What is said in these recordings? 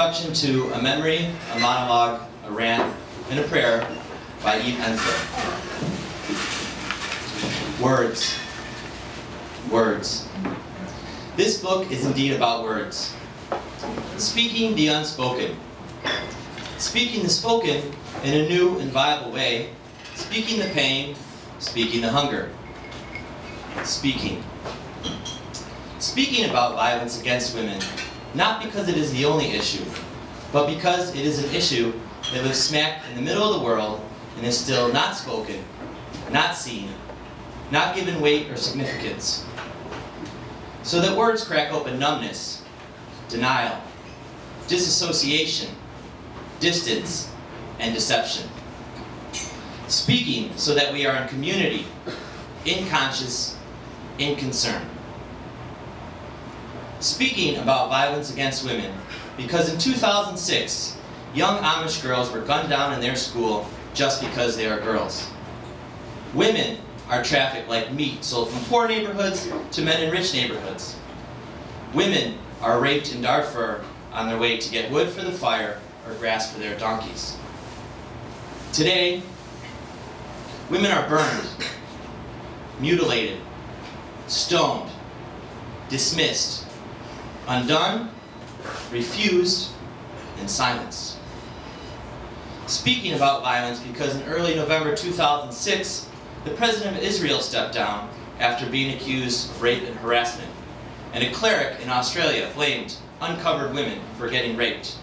introduction to a memory, a monologue, a rant, and a prayer by Eve Ensler. Words. Words. This book is indeed about words. Speaking the unspoken. Speaking the spoken in a new and viable way. Speaking the pain, speaking the hunger. Speaking. Speaking about violence against women, not because it is the only issue, but because it is an issue that lives smack in the middle of the world and is still not spoken, not seen, not given weight or significance. So that words crack open numbness, denial, disassociation, distance, and deception. Speaking so that we are in community, in conscious, in concern. Speaking about violence against women, because in 2006, young Amish girls were gunned down in their school just because they are girls. Women are trafficked like meat, sold from poor neighborhoods to men in rich neighborhoods. Women are raped in Darfur on their way to get wood for the fire or grass for their donkeys. Today, women are burned, mutilated, stoned, dismissed, undone, refused, and silenced. Speaking about violence because in early November 2006, the President of Israel stepped down after being accused of rape and harassment, and a cleric in Australia blamed uncovered women for getting raped.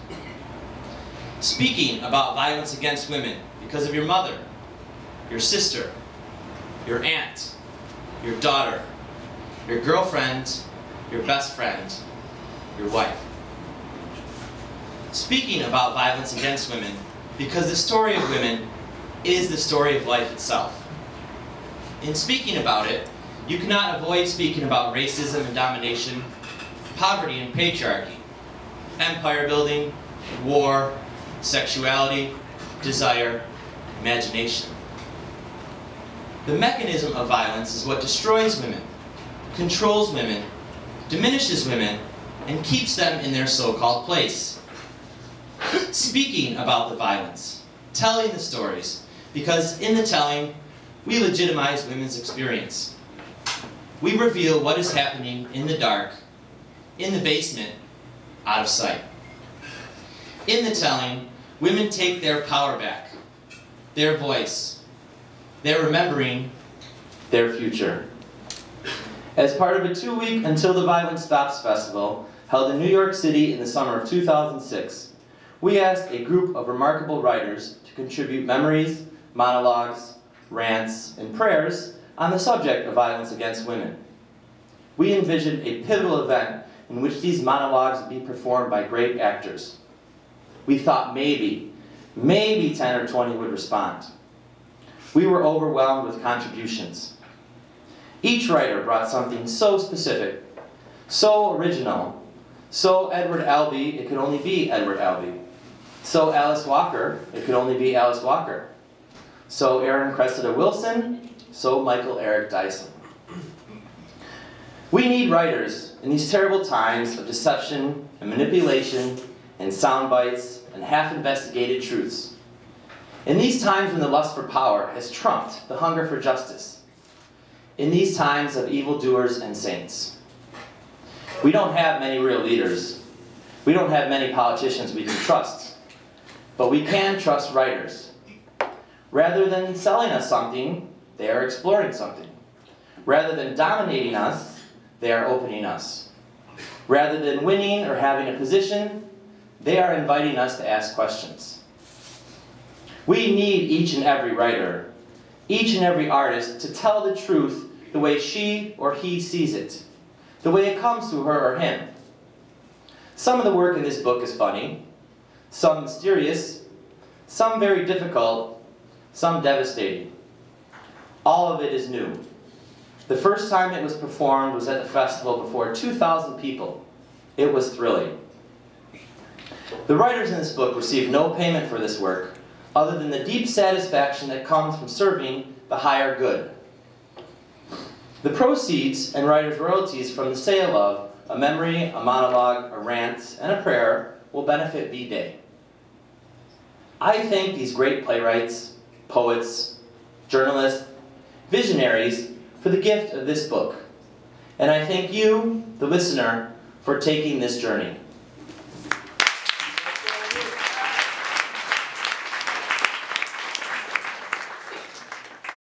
Speaking about violence against women because of your mother, your sister, your aunt, your daughter, your girlfriend, your best friend, your wife. Speaking about violence against women because the story of women is the story of life itself. In speaking about it, you cannot avoid speaking about racism and domination, poverty and patriarchy, empire building, war, sexuality, desire, imagination. The mechanism of violence is what destroys women, controls women, diminishes women, and keeps them in their so-called place. Speaking about the violence, telling the stories, because in the telling, we legitimize women's experience. We reveal what is happening in the dark, in the basement, out of sight. In the telling, women take their power back, their voice, their remembering, their future. As part of a 2-week Until the Violence Stops festival, held in New York City in the summer of 2006, we asked a group of remarkable writers to contribute memories, monologues, rants, and prayers on the subject of violence against women. We envisioned a pivotal event in which these monologues would be performed by great actors. We thought maybe 10 or 20 would respond. We were overwhelmed with contributions. Each writer brought something so specific, so original, so Edward Albee, it could only be Edward Albee. So Alice Walker, it could only be Alice Walker. So Aaron Cressida Wilson, so Michael Eric Dyson. We need writers in these terrible times of deception and manipulation and sound bites and half-investigated truths. In these times when the lust for power has trumped the hunger for justice. In these times of evildoers and saints. We don't have many real leaders. We don't have many politicians we can trust. But we can trust writers. Rather than selling us something, they are exploring something. Rather than dominating us, they are opening us. Rather than winning or having a position, they are inviting us to ask questions. We need each and every writer, each and every artist to tell the truth the way she or he sees it, the way it comes to her or him. Some of the work in this book is funny, some mysterious, some very difficult, some devastating. All of it is new. The first time it was performed was at the festival before 2,000 people. It was thrilling. The writers in this book received no payment for this work, other than the deep satisfaction that comes from serving the higher good. The proceeds and writers' royalties from the sale of a memory, a monologue, a rant, and a prayer will benefit V-Day. I thank these great playwrights, poets, journalists, visionaries for the gift of this book. And I thank you, the listener, for taking this journey.